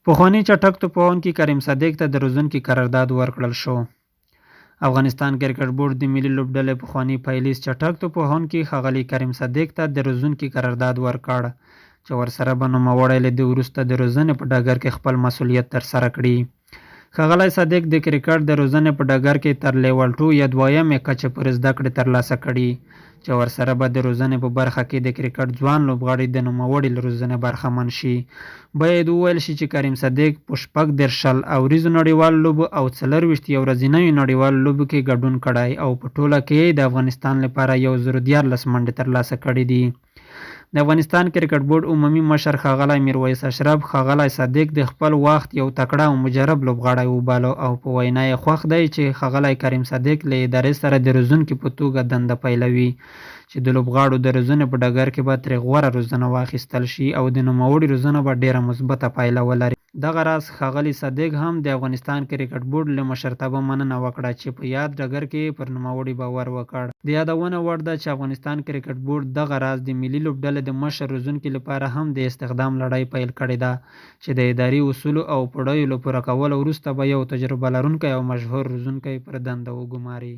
پخواني چټک توپوونکي کریم صدیق ته د روزونکي قرارداد ورکړل شو. افغانستان کرکټ بورډ د ملي لوبډلې پخواني پایلیز چټک توپوونکي ښاغلي کریم صدیق ته د روزونکي قرارداد ورکړ چې ورسره به نوموړی له دې وروسته د روزنې په ډګر کې خپل مسؤلیت ترسره کړي. ښاغلی صدیق د کرکټ د روزنې په ډګر کې تر لیول 2 یا 2مې کچې پورې زده کړې ترلاسه کړي چې ورسره به د روزنې په برخه کې د کرکټ ځوان لوبغاړي د نوموړي له روزنې برخمن شي. باید وویل شي چې کریم صدیق په 36 اوریزو نړیوالو لوبو او 24 ورځنیو نړیوالو لوبو کې ګډون کړی او په ټوله کې د افغانستان لپاره 1014 منډې ترلاسه کړي دي. د افغانستان کرکټ بورډ عمومي مشر ښاغلی میرویس اشرف ښاغلی صدیق د خپل وخت یو تکړه او مجرب لوبغاړی وباله او په وینا یې خوښ دی چې ښاغلی کریم صدیق له ادارې سره د روزونکي په توګه دنده پیلوي چې د لوبغاړو د روزنې په ډګر کې به ترې غوره روزنه واخیستل شي او د نوموړي روزنه به ډیره مثبته پایله ولري. دغه راز ښاغلي صدیق هم د افغانستان کرکټ بورډ له مشرتابه مننه وکړه چې په یاد ډګر کې پر نوموړي باور وکړ. د یادونه وړ ده چې افغانستان کرکټ بورډ دغه راز د ملي لوبډلې د مشر روزونکي لپاره هم د استخدام لړۍ پیل کړې ده چې د اداري اصولو او پړیو له پوره کولو وروسته به یو تجربه لرونکی او مشهور روزونکی پر دنده وګماري.